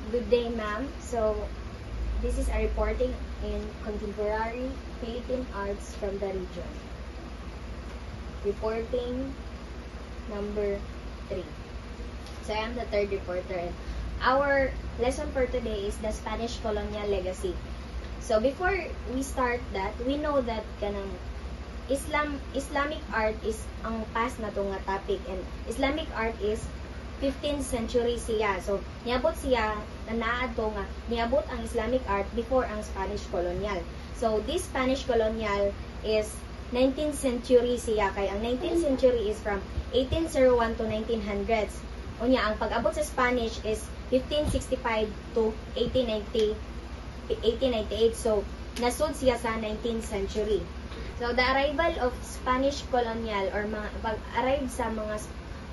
Good day, ma'am. So, this is a reporting in contemporary Philippine arts from the region. Reporting number 3. So, I am the third reporter. And our lesson for today is the Spanish colonial legacy. So, before we start that, we know that kanang Islamic art is ang past na to nga topic, and Islamic art is 15th century siya. So, niabot siya na naadto nga niabot ang Islamic art before ang Spanish colonial. So, this Spanish colonial is 19th century siya, kay ang 19th century is from 1801 to 1900s. Unya, ang pag-abot sa Spanish is 1565 to 1898. So, nasud siya sa 19th century. So, the arrival of Spanish colonial or pag-arrive sa mga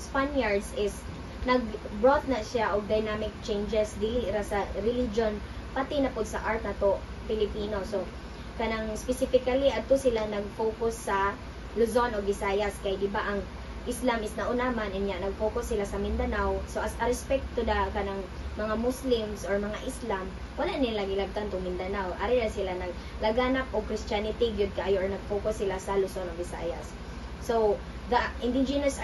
Spaniards is nag-brought na siya og dynamic changes dili ra sa religion pati na pod sa art nato Pilipino. So, kanang specifically adto sila nag-focus sa Luzon o Visayas kay di ba ang Islam is nauna man inya nag-focus sila sa Mindanao. So, as a respect to the kanang mga Muslims or mga Islam, wala nila gilabtan to Mindanao. Ari na sila naglaganap og Christianity gyud kaayo or nag-focus sila sa Luzon o Visayas. So, the indigenous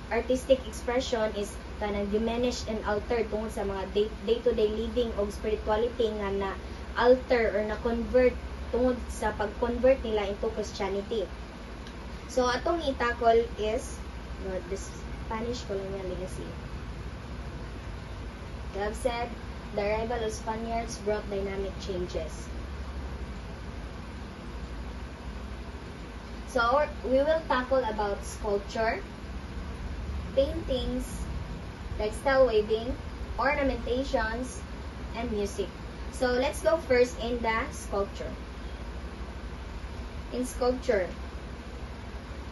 artistic expression is kanang diminished and altered tungod sa mga day-to-day living o spirituality nga na alter or na convert tungod sa pag-convert nila into Christianity. So, atong itakol is the Spanish colonial legacy. They have said the arrival of Spaniards brought dynamic changes. So, we will tackle about sculpture, paintings, textile weaving, ornamentations, and music. So, let's go first in the sculpture. In sculpture,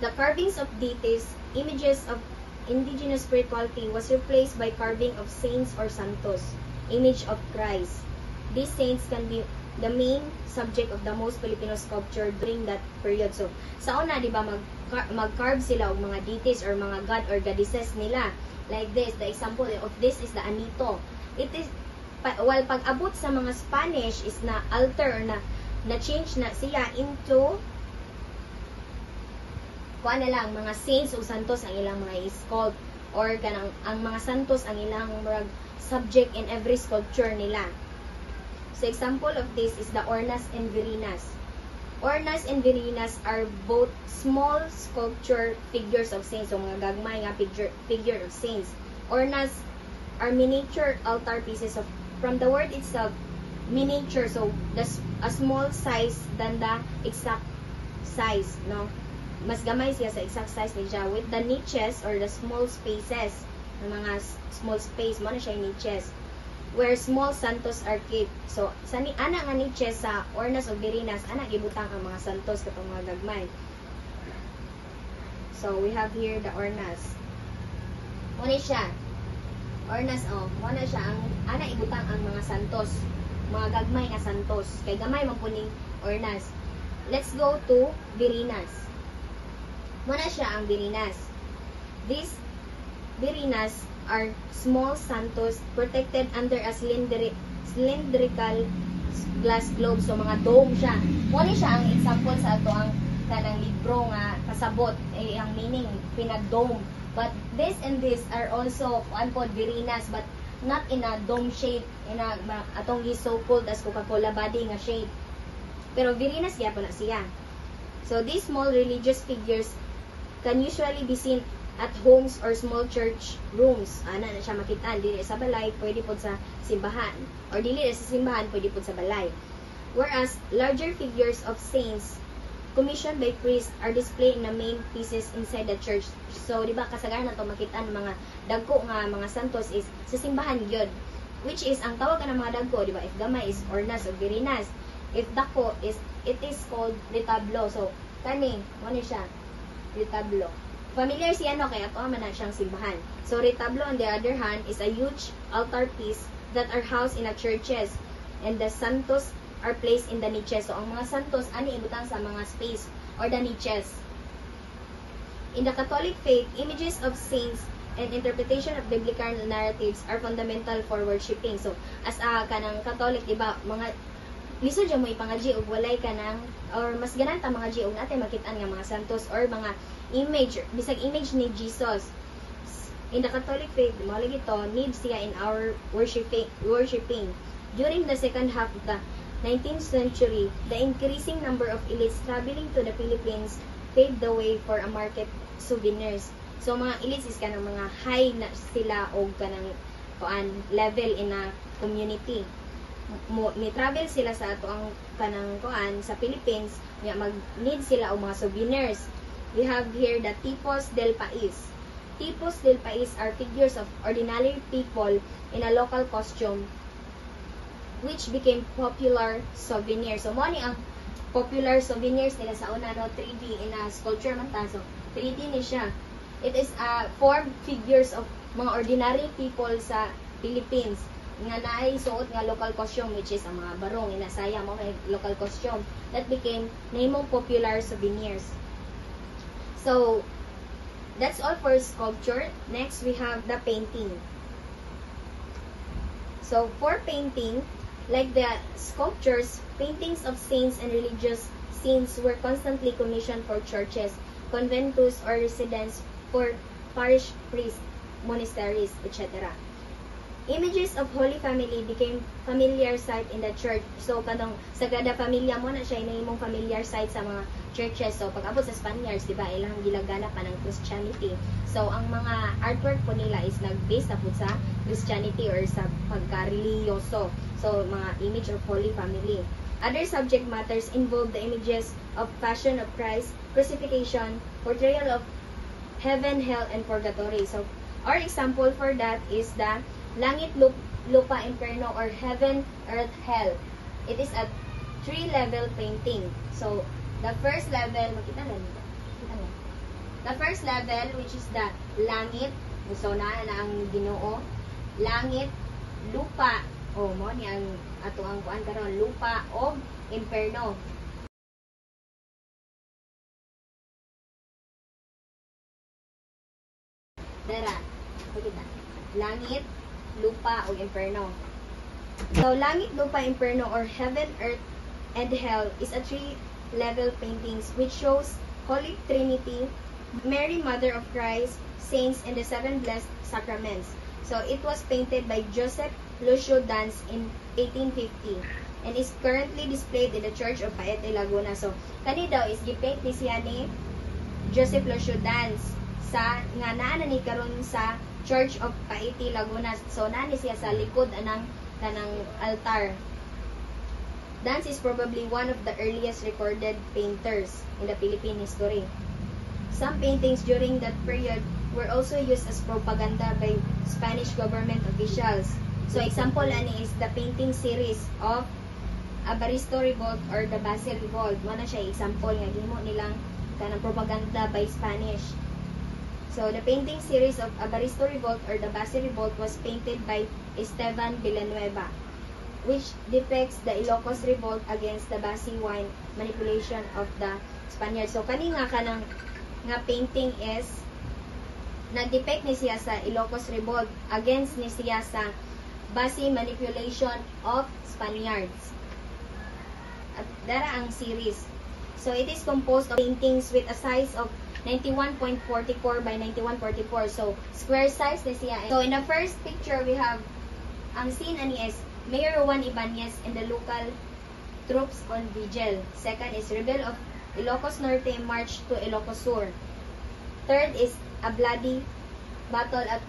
the carvings of deities, images of indigenous spirituality was replaced by carving of saints or santos, image of Christ. These saints can be the main subject of the most Filipino sculpture during that period. So, sa una, di ba, mag-carve sila og mga deities or mga god or goddesses nila. Like this, the example of this is the Anito. It is, while pag-abot sa mga Spanish is na alter or na change na siya into kuha na lang, mga saints o santos ang ilang mga sculpt or kanang ang mga santos ang ilang subject in every sculpture nila. So, example of this is the Ornas and Virinas. Ornas and Virinas are both small sculpture figures of saints, so mga gagmay nga figure of saints. Ornas are miniature altar pieces of, from the word itself, miniature, so a small size than the exact size, no? Mas gamay siya sa exact size niya with the niches or the small spaces, mga small space mo na siya niches where small santos are kept. So sa ana nga niches sa Ornas o Virinas ana gibutang ang mga santos katong mga gagmay. So we have here the Ornas. Muna siya Ornas, muna siya ang ana ibutang ang mga santos, mga gagmay nga santos kay gamay man puning Ornas. Let's go to Virinas. Muna siya ang Virinas. These Virinas are small santos protected under a cylindrical glass globe. So, mga dome siya. Muna siya ang example sa ato ang kanang libro nga kasabot. Ang meaning, pinag-dome. But this and this are also unpod Virinas but not in a dome shape. In a atong so-called as Coca-Cola body nga shape. Pero Virinas kaya po na siya. So, these small religious figures can usually be seen at homes or small church rooms. Ana na siya makita, dili sa balay, pwede po sa simbahan. Or dili sa simbahan, pwede po sa balay. Whereas, larger figures of saints commissioned by priests are displayed in the main pieces inside the church. So, di ba, kasagaran na ito makita ng mga dagko nga, mga santos is sa simbahan yun. Which is, ang tawag ng mga dagko, di ba, if gamay is Ornas o Virinas. If dako is, it is called retablo. So, kaning, ano siya? Retablo. Familiar siya no kaya ato man na siyang simbahan. So retablo on the other hand is a huge altar piece that are housed in a churches and the santos are placed in the niches. So ang mga santos ani ibutang sa mga space or the niches. In the Catholic faith, images of saints and interpretation of biblical narratives are fundamental for worshiping. So, as a kanang Catholic, diba, mga lisod dyan mo ipangaji og walay ka ng, or mas gananta mga ji og natin makitaan nga mga santos or mga image, bisag image ni Jesus. In the Catholic faith, mo lagi to, need siya in our worshiping. During the second half of the 19th century, the increasing number of elites traveling to the Philippines paved the way for a market souvenirs. So mga elites is kanang mga high na sila og kanang level in a community. Ni travel sila sa ato ang kanang sa Philippines, nga mag-need sila og mga souvenirs. We have here the tipos del país. Tipos del país are figures of ordinary people in a local costume which became popular souvenirs. So mo ni ang popular souvenirs nila sa una, no, 3D in a sculpture man ta. So 3D ni siya. It is formed figures of mga ordinary people sa Philippines nga naay suot nga local costume, which is ang mga barong inasaya mo may local costume that became namong popular souvenirs. So that's all for sculpture. Next we have the painting. So for painting, like the sculptures, paintings of saints and religious scenes were constantly commissioned for churches, conventus or residence for parish priests, monasteries, etc. Images of Holy Family became familiar sight in the church. So, kanang Sagrada Familia mo na siya inimong familiar sight sa mga churches. So, pag-abot sa Spaniards, diba, ilang gilagana pa ng Christianity. So, ang mga artwork po nila is nag-base na po sa Christianity or sa pagka-religyoso. So, mga image of Holy Family. Other subject matters involve the images of Passion of Christ, crucifixion, portrayal of heaven, hell, and purgatory. So, our example for that is the Langit, Lupa, Inferno, or Heaven, Earth, Hell. It is a 3-level painting. So, the first level, makita na nito. The first level, which is the Langit, so na ang Ginoo. Langit, Lupa, mo ni ang ato ang kuan karon, Lupa o Inferno. Dara, makita. Langit, Lupa o Inferno. So, Langit, Lupa, Inferno, or Heaven, Earth, and Hell is a 3-level paintings which shows Holy Trinity, Mary, Mother of Christ, saints, and the 7 blessed sacraments. So, it was painted by Joseph Lucio Dans in 1850 and is currently displayed in the Church of Paete, Laguna. So, kani daw is gipaint ni siya ni Joseph Lucio Dans sa nga naa ni karon sa Church of Paete, Laguna. So, nani siya sa likod anang kanang altar. Dans is probably one of the earliest recorded painters in the Philippine history. Some paintings during that period were also used as propaganda by Spanish government officials. So, example ani is the painting series of Abaristo Revolt or the Basi Revolt. Mo na siya example nga gihimo nilang kanang propaganda by Spanish. So, the painting series of Abaristo Revolt or the Basi Revolt was painted by Esteban Villanueva, which depicts the Ilocos Revolt against the Basi wine manipulation of the Spaniards. So, kani nga kanang nga painting is nag-depict ni siya sa Ilocos Revolt against ni siya sa Basi manipulation of Spaniards. At dara ang series. So, it is composed of paintings with a size of 91.44 by 91.44. So, square size na siya. So, in the first picture, we have ang scene ani is Mayor Juan Ibanez and the local troops on vigil. Second is Rebel of Ilocos Norte march to Ilocos Sur. Third is a bloody battle at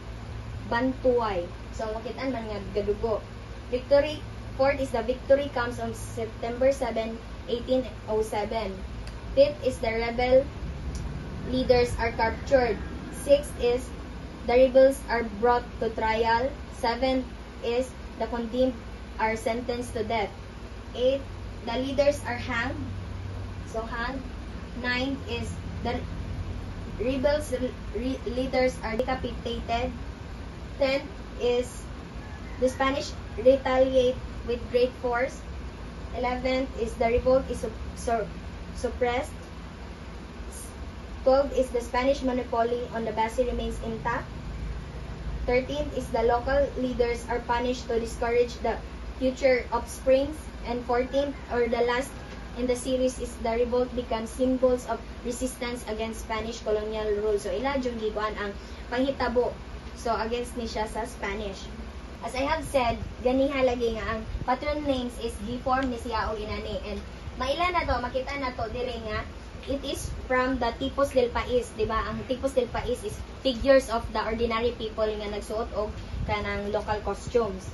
Bantuay. So, makitaan man nga gadugo. Victory. Fourth is the victory comes on September 7, 1807. Fifth is the rebel leaders are captured. Sixth is the rebels are brought to trial. Seventh is the condemned are sentenced to death. Eighth, the leaders are hanged. So hanged. Ninth is the rebels leaders are decapitated. Tenth is the Spanish retaliate with great force. 11th is the revolt is suppressed. 12 is the Spanish monopoly on the Basi remains intact. 13th is the local leaders are punished to discourage the future offsprings. And 14th, or the last in the series, is the revolt becomes symbols of resistance against Spanish colonial rule. So ila jud gikuan ang panghitabo. So against ni siya sa Spanish. As I have said, ganiha lagi nga ang patron names is giform ni siya og inani. And maila na to, makita na to dire nga it is from the Tipos del País, di ba? Ang Tipos del País is figures of the ordinary people nga nagsuot og kanang local costumes.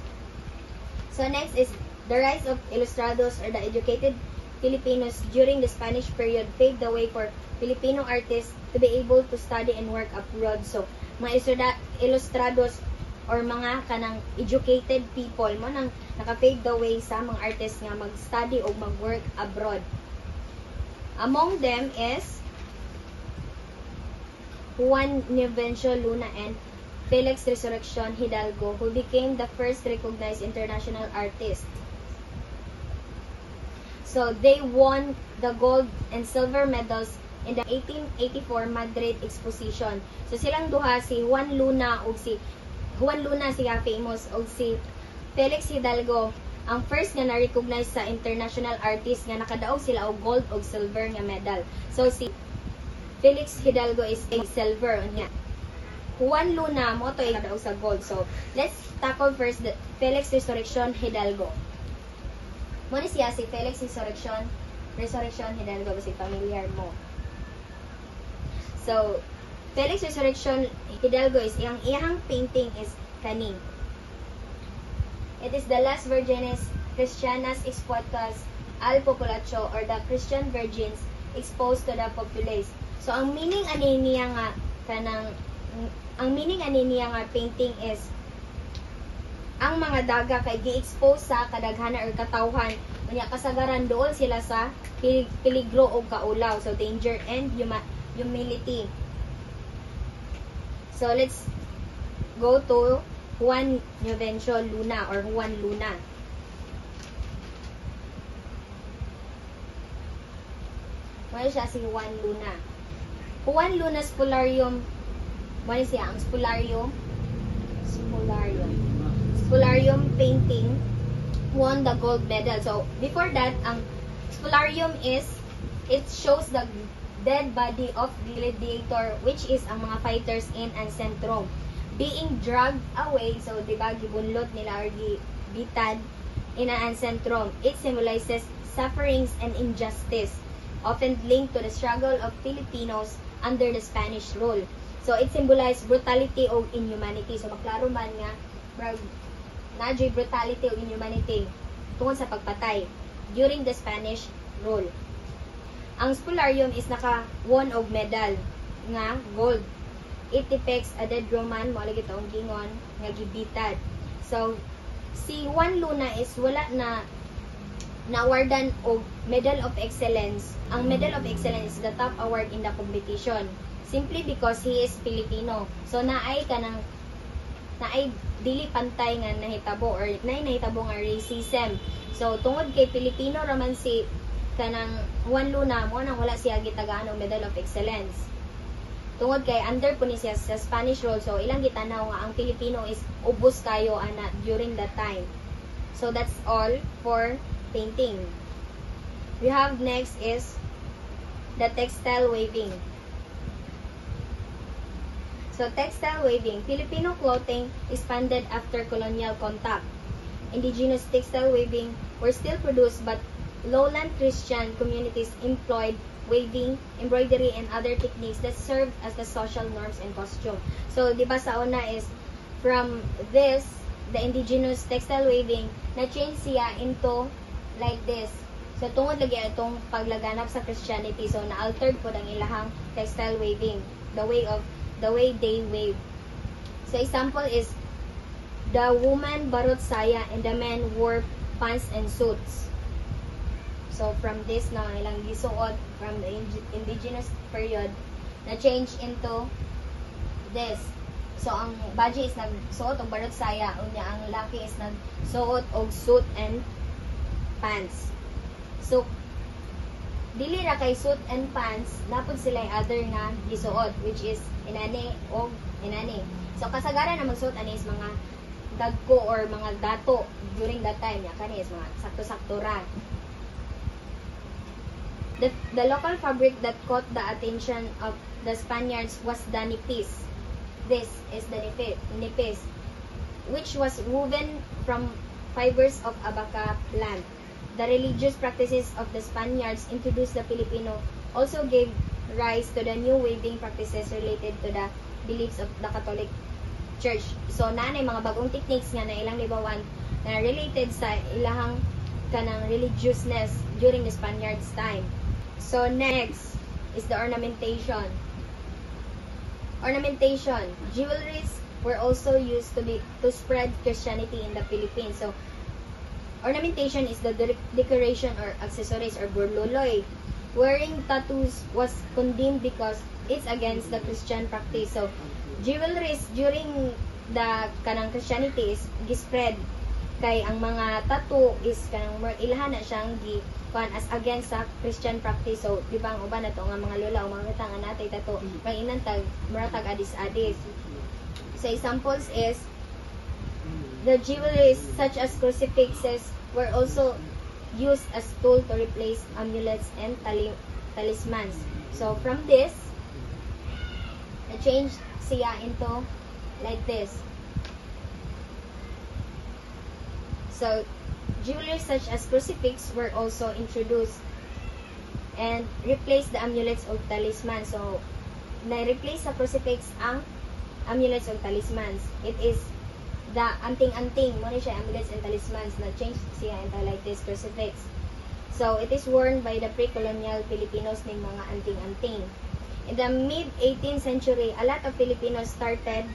So next is the rise of ilustrados, or the educated Filipinos during the Spanish period, paved the way for Filipino artists to be able to study and work abroad. So mga ilustrados or mga kanang educated people mo nang naka-pave the way sa mga artists nga mag-study o mag-work abroad. Among them is Juan Novencio Luna and Felix Resurrección Hidalgo, who became the first recognized international artist. So they won the gold and silver medals in the 1884 Madrid Exposition. So silang duha, si Juan Luna siya famous, og si Felix Hidalgo ang first nga na-recognize sa international artist nga nakadaog sila og gold og silver nga medal. So si Felix Hidalgo is a silver unya. Juan Luna mo to ikadaog sa gold. So let's tackle first the Felix Resurrección Hidalgo. Mo ni siya si Felix Resurrección Hidalgo, kasi familiar mo. So Felix Resurrección Hidalgo is iyang painting is kani. It is the Las Virgenes Cristianas Expuestas al Populacho, or the Christian virgins exposed to the populace. So ang meaning ani niya nga painting is ang mga daga kay gi-expose sa kadaghanan or katawhan, unya kasagaran dool sila sa peligro o kaulaw. So danger and humility. So let's go to Juan Novencio Luna, or Juan Luna. Wala siya si Juan Luna. Juan Luna Spolarium. Wala siya ang Spolarium painting won the gold medal. So before that, ang Spolarium is, it shows the dead body of gladiator, which is ang mga fighters in Ancentrum, being dragged away. So diba gibunlot nila or gibitad in an Ancentrum. It symbolizes sufferings and injustice, often linked to the struggle of Filipinos under the Spanish rule. So it symbolizes brutality o inhumanity. So maklaro man nga nadyo'y brutality o inhumanity tungkol sa pagpatay during the Spanish rule. Ang Spolarium is naka-won og medal nga gold. It depicts a dead Roman, mo lagi taong gingon, nga gibitad. So si Juan Luna is wala na awardan og Medal of Excellence. Ang Medal of Excellence is the top award in the competition, simply because he is Filipino. So naay dili pantay nga nahitabo, or nahitabo nga racism. So tungod kay Filipino raman si kanang Juan Luna, mo nang wala siya gitagaan og Medal of Excellence. Tungod kay under po ni siya sa Spanish rule, so ilang gitanaw nga ang Filipino is ubos kayo ana during that time. So that's all for painting. We have next is the textile weaving. So textile weaving, Filipino clothing expanded after colonial contact. Indigenous textile weaving were still produced, but lowland Christian communities employed weaving, embroidery, and other techniques that served as the social norms and costume. So, di ba sa una is, from this, the indigenous textile weaving, na-change siya into like this. So, tungod lagi itong paglaganap sa Christianity. So, na-altered po ang ilahang textile weaving, the way they weave. So, example is, the woman barot saya and the men wore pants and suits. So, from this na ilang gisuot from the indigenous period, na-change into this. So, ang baji is nagsuot og barot saya, unya ang laki is nagsuot og suit and pants. So, dili ra kay suit and pants, napod sila other nga gisuot, which is inani o inani. So kasagaran na magsuot ani is mga dagko or mga dato during that time ya kani is mga sakto-sakto ra. The local fabric that caught the attention of the Spaniards was the nipis. This is the nipis, which was woven from fibers of abaca plant. The religious practices of the Spaniards introduced the Filipino also gave rise to the new weaving practices related to the beliefs of the Catholic Church. So, nanay mga bagong techniques nga na ilang libawan na related sa ilahang kanang religiousness during the Spaniards' time. So, next is the ornamentation. Ornamentation. Jewelries were also used to spread Christianity in the Philippines. So, ornamentation is the decoration or accessories or burluloy. Wearing tattoos was condemned because it's against the Christian practice. So, jewelries during the kanang Christianity is gispread kay ang mga tattoo is kanang ilahan na siyang kuan as against sa Christian practice. So, di ba ang uban na to nga mga lola o mga tangan natay tattoo pang inantag maratag adis-adis. So, examples is the jewelries such as crucifixes were also used as tool to replace amulets and talismans. So from this, na-change siya into like this. So jewelry such as crucifix were also introduced and replaced the amulets or talismans. So na-replace sa crucifix ang amulets or talismans. It is the anting-anting, mo siya amulets and talismans na change siya into like this crucifix. So it is worn by the pre-colonial Filipinos ng mga anting-anting. In the mid-18th century, a lot of Filipinos started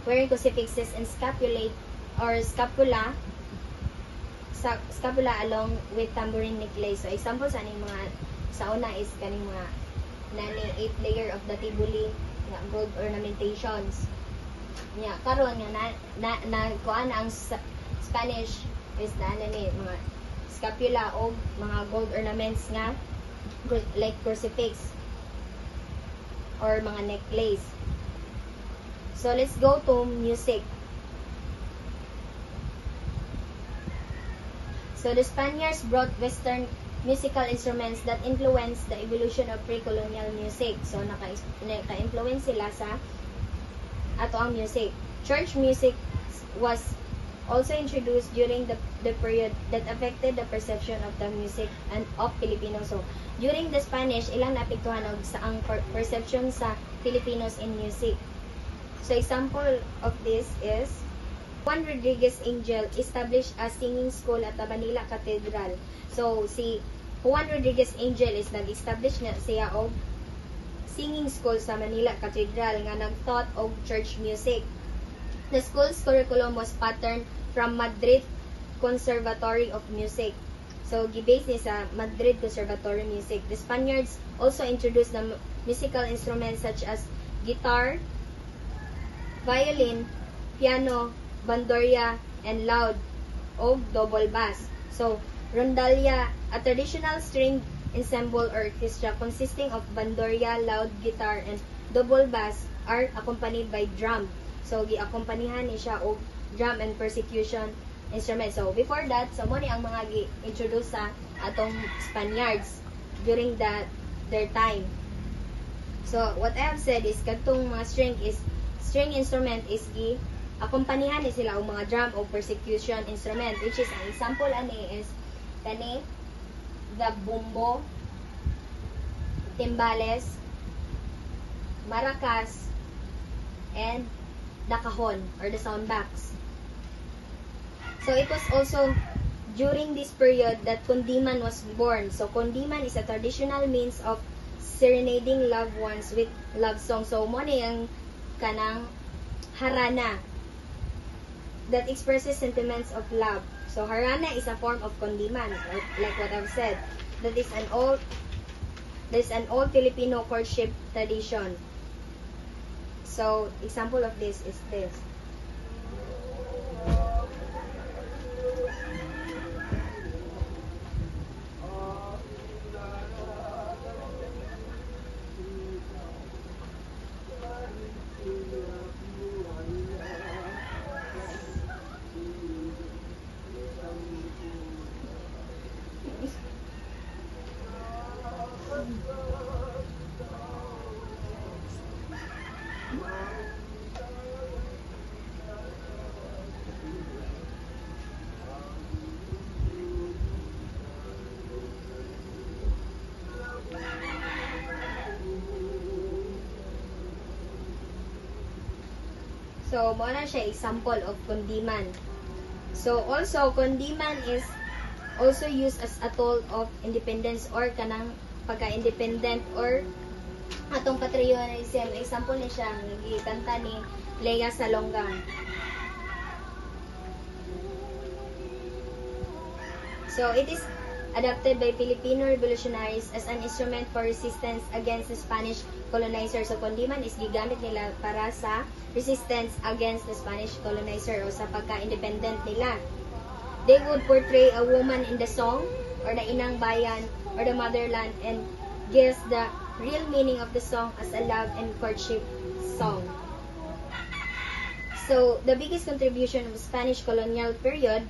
wearing crucifixes and scapula along with tambourine necklace. So example sa aning mga sa una is kaning mga nani 8 layer of the tibuli nga gold ornamentations. Yeah, karon nga na kuan ang Spanish is na ni mga scapula o mga gold ornaments nga like crucifix or mga necklace. So let's go to music. So the Spaniards brought Western musical instruments that influenced the evolution of pre-colonial music. So naka-influence sila sa ato ang music. Church music was also introduced during the period that affected the perception of the music and of Filipinos. So, during the Spanish, ilang naapektuhan og sa ang perception sa Filipinos in music. So, example of this is Juan Rodriguez Angel established a singing school at the Manila Cathedral. So, si Juan Rodriguez Angel is nag-establish na siya og singing school sa Manila Cathedral nga nag-taught og church music. The school's curriculum was patterned from Madrid Conservatory of Music. So, gibase ni sa Madrid Conservatory Music. The Spaniards also introduced the musical instruments such as guitar, violin, piano, bandurria, and loud o double bass. So, rondalla, a traditional string ensemble or orchestra consisting of bandurria, loud guitar, and double bass are accompanied by drum. So, gi-accompanyhan ni siya og drum and percussion instrument. So, before that, so mo ni ang mga gi-introduce sa atong Spaniards during their time. So, what I have said is katong mga string instrument is gi-accompanyhan ni sila og mga drum o percussion instrument, which is ang example ani is kani the bumbo, timbales, maracas, and the cajon or the sound box. So it was also during this period that kundiman was born. So kundiman is a traditional means of serenading loved ones with love songs. So mo na yung kanang harana that expresses sentiments of love. So harana is a form of kundiman, like what I've said. That is an old Filipino courtship tradition. So example of this is this. So, mo na siya example of kundiman. So, also, kundiman is also used as a tool of independence or kanang pagka-independent or atong patriotism. Example ni siya, nagikanta ni Lea Salonga. So, it is adopted by Filipino revolutionaries as an instrument for resistance against the Spanish colonizer. So, kundiman is gigamit nila para sa resistance against the Spanish colonizer o sa pagka-independent nila. They would portray a woman in the song or the inang bayan or the motherland and gives the real meaning of the song as a love and courtship song. So, the biggest contribution of the Spanish colonial period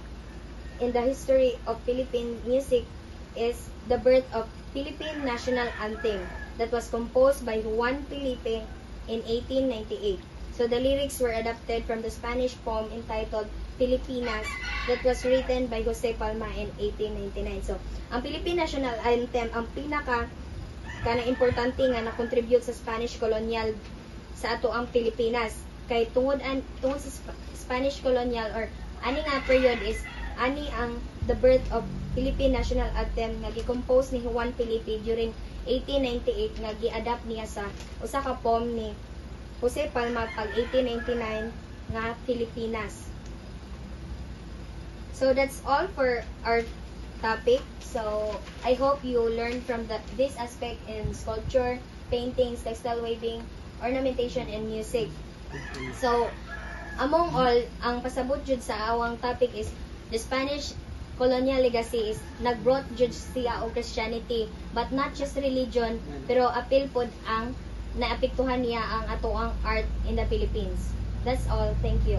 in the history of Philippine music is the birth of Philippine National Anthem that was composed by Juan Felipe in 1898. So the lyrics were adapted from the Spanish poem entitled Filipinas that was written by Jose Palma in 1899. So, ang Philippine National Anthem, ang pinaka importante nga na-contribute sa Spanish colonial sa ato ang Pilipinas. Kay tungod sa Spanish colonial or ani nga period is ani ang the birth of Philippine National Anthem nga gi-compose ni Juan Felipe during 1898 nga gi-adapt niya sa usa ka poem ni Jose Palma pag 1899 nga Filipinas. So that's all for our topic. So I hope you learned from this aspect in sculpture, paintings, textile weaving, ornamentation, and music. So among all, ang pasabot jud sa awang topic is the Spanish colonial legacy is nag-brought jud siya og Christianity, but not just religion, pero apil pod ang naapektuhan niya ang atoang art in the Philippines. That's all. Thank you.